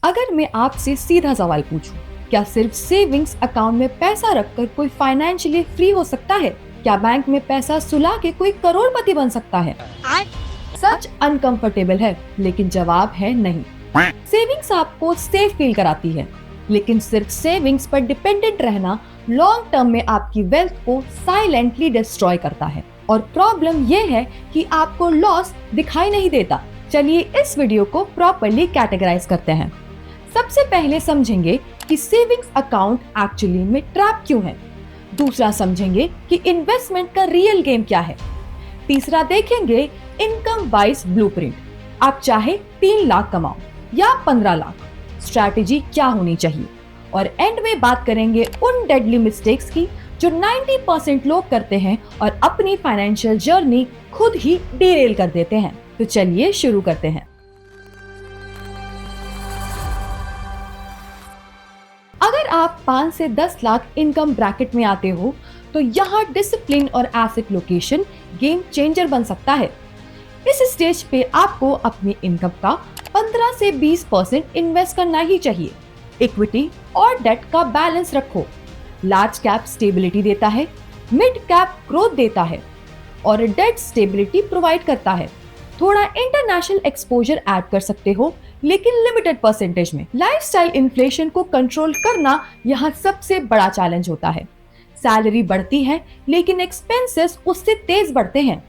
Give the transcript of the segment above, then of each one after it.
अगर मैं आपसे सीधा सवाल पूछूं, क्या सिर्फ सेविंग्स अकाउंट में पैसा रखकर कोई फाइनेंशियली फ्री हो सकता है? क्या बैंक में पैसा सुला के कोई करोड़पति बन सकता है? सच अनकंफर्टेबल है, लेकिन जवाब है नहीं। सेविंग्स आपको सेफ फील कराती है, लेकिन सिर्फ सेविंग्स पर डिपेंडेंट रहना लॉन्ग टर्म में आपकी वेल्थ को साइलेंटली डिस्ट्रॉय करता है। और प्रॉब्लम ये है कि आपको लॉस दिखाई नहीं देता। चलिए इस वीडियो को प्रॉपर्ली कैटेगराइज करते हैं। सबसे पहले समझेंगे कि सेविंग्स अकाउंट एक्चुअली में ट्रैप क्यों है। दूसरा समझेंगे कि इन्वेस्टमेंट का रियल गेम क्या है। तीसरा देखेंगे इनकम वाइज ब्लूप्रिंट। आप चाहे 3 लाख कमाओ या 15 लाख, स्ट्रैटेजी क्या होनी चाहिए। और एंड में बात करेंगे उन डेडली मिस्टेक्स की जो 90% लोग करते हैं और अपनी फाइनेंशियल जर्नी खुद ही डिरेल कर देते हैं। तो चलिए शुरू करते हैं। अगर आप 5 से 10 लाख इनकम ब्रैकेट में आते हो तो यहाँ डिसिप्लिन और एसेट लोकेशन गेम चेंजर बन सकता है। इस स्टेज पे आपको अपनी इनकम का 15 से 20% इन्वेस्ट करना ही चाहिए। इक्विटी और डेट का बैलेंस रखो। लार्ज कैप स्टेबिलिटी देता है, मिड कैप ग्रोथ देता है और डेट स्टेबिलिटी प्रोवाइड करता है। थोड़ा इंटरनेशनल एक्सपोजर ऐड कर सकते हो, लेकिन लिमिटेड परसेंटेज में। लाइफस्टाइल इन्फ्लेशन को कंट्रोल करना यहाँ सबसे बड़ा चैलेंज होता है। सैलरी बढ़ती है, लेकिन एक्सपेंसेस उससे तेज बढ़ते हैं।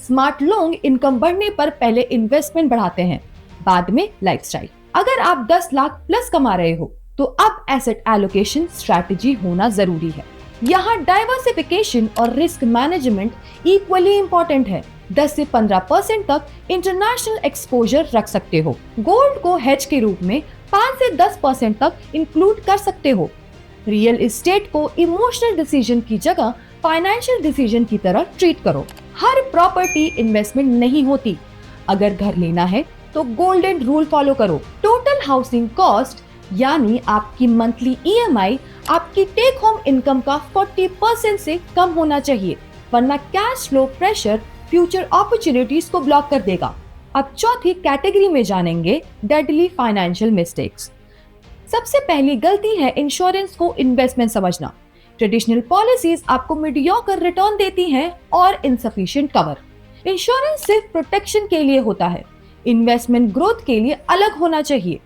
स्मार्ट लोग इनकम बढ़ने पर पहले इन्वेस्टमेंट बढ़ाते हैं, बाद में लाइफस्टाइल। अगर आप 10 लाख प्लस कमा रहे हो तो अब एसेट एलोकेशन स्ट्रैटेजी होना जरूरी है। यहाँ डाइवर्सिफिकेशन और रिस्क मैनेजमेंट इक्वली इंपॉर्टेंट है। 10 से 15% तक इंटरनेशनल एक्सपोजर रख सकते हो। गोल्ड को हेज के रूप में 5 से 10% तक इंक्लूड कर सकते हो। रियल एस्टेट को इमोशनल डिसीजन की जगह फाइनेंशियल डिसीजन की तरह ट्रीट करो। हर प्रॉपर्टी इन्वेस्टमेंट नहीं होती। अगर घर लेना है तो गोल्डन रूल फॉलो करो। टोटल हाउसिंग कॉस्ट यानी आपकी मंथली ईएमआई आपकी टेक होम इनकम का 40% से कम होना चाहिए, वरना cash flow pressure future opportunities को ब्लॉक कर देगा। अब चौथी कैटेगरी में जानेंगे डेडली फाइनेंशियल मिस्टेक्स। सबसे पहली गलती है इंश्योरेंस को इन्वेस्टमेंट समझना। ट्रेडिशनल पॉलिसीज आपको मीडियोकर रिटर्न देती हैं और इनसफिशिएंट कवर। इंश्योरेंस सिर्फ प्रोटेक्शन के लिए होता है, इन्वेस्टमेंट ग्रोथ के लिए अलग होना चाहिए।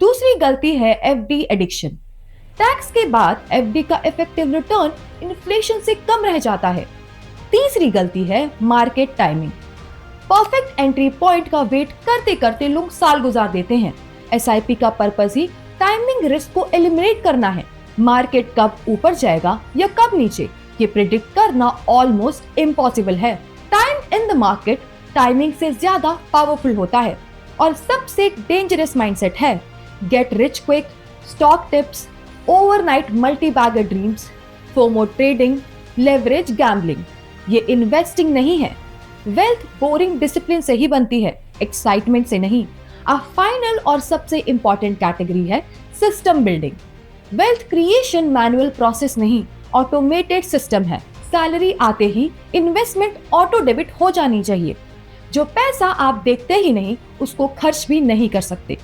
दूसरी गलती है एफडी एडिक्शन। टैक्स के बाद एफडी का इफेक्टिव रिटर्न इन्फ्लेशन से कम रह जाता है। तीसरी गलती है market timing. Perfect entry point का वेट करते करते लोग साल गुजार देते हैं। एसआईपी का पर्पस ही टाइमिंग रिस्क को एलिमिनेट करना है। मार्केट कब ऊपर जाएगा या कब नीचे, ये प्रिडिक्ट करना ऑलमोस्ट इम्पॉसिबल है। Time in the market timing से ज्यादा पावरफुल होता है। और सबसे डेंजरस माइंडसेट है get rich quick, stock tips, overnight multi bagger dreams, FOMO trading, leverage gambling. ये इन्वेस्टिंग नहीं है। वेल्थ बोरिंग डिसिप्लिन से ही बनती है, एक्साइटमेंट से नहीं। फाइनल और सबसे इंपॉर्टेंट कैटेगरी है system building. Wealth creation manual process नहीं, ऑटोमेटेड सिस्टम है। सैलरी आते ही इन्वेस्टमेंट ऑटो डेबिट हो जानी चाहिए। जो पैसा आप देखते ही नहीं उसको खर्च भी नहीं कर सकते।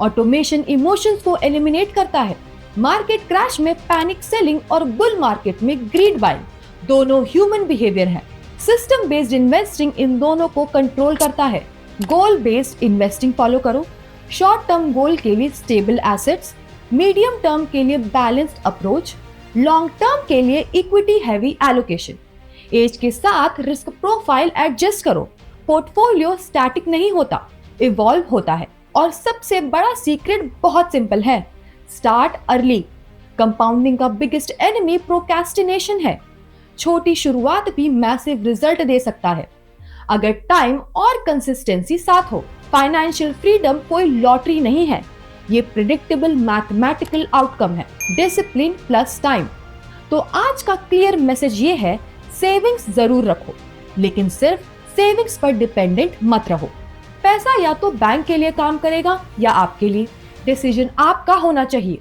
ऑटोमेशन इमोशंस को एलिमिनेट करता है। मार्केट क्रैश में पैनिक सेलिंग और बुल मार्केट में ग्रीड बाइंग दोनों ह्यूमन बिहेवियर है। सिस्टम बेस्ड इन्वेस्टिंग इन दोनों को कंट्रोल करता है। गोल बेस्ड इन्वेस्टिंग फॉलो करो। शॉर्ट टर्म गोल के लिए स्टेबल एसेट्स, मीडियम टर्म के लिए बैलेंस्ड अप्रोच, लॉन्ग टर्म के लिए इक्विटी हैवी एलोकेशन। एज के साथ रिस्क प्रोफाइल एडजस्ट करो। पोर्टफोलियो स्टैटिक नहीं होता, इवॉल्व होता है। और सबसे बड़ा सीक्रेट बहुत सिंपल है, स्टार्ट अर्ली। कंपाउंडिंग का बिगेस्ट एनिमी प्रोक्रेस्टिनेशन है। छोटी शुरुआत भी मैसिव रिजल्ट दे सकता है अगर टाइम और कंसिस्टेंसी साथ हो। फाइनेंशियल फ्रीडम कोई लॉटरी नहीं है, ये प्रिडिक्टेबल मैथमेटिकल आउटकम है, डिसिप्लिन प्लस टाइम। तो आज का क्लियर मैसेज ये है, सेविंग्स जरूर रखो, लेकिन सिर्फ सेविंग्स पर डिपेंडेंट मत रहो। पैसा या तो बैंक के लिए काम करेगा या आपके लिए, डिसीजन आपका होना चाहिए।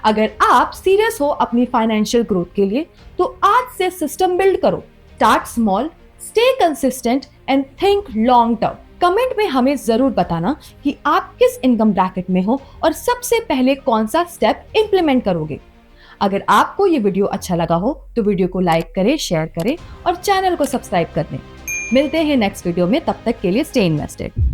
अगर आप सीरियस हो अपनी फाइनेंशियल ग्रोथ के लिए तो आज से सिस्टम बिल्ड करो। Start small, stay consistent and think long term. Comment में हमें जरूर बताना कि आप किस इनकम ब्रैकेट में हो और सबसे पहले कौन सा स्टेप इंप्लीमेंट करोगे। अगर आपको ये वीडियो अच्छा लगा हो तो वीडियो को लाइक करें, शेयर करें और चैनल को सब्सक्राइब कर दें। मिलते हैं नेक्स्ट वीडियो में, तब तक के लिए स्टे इन्वेस्टेड।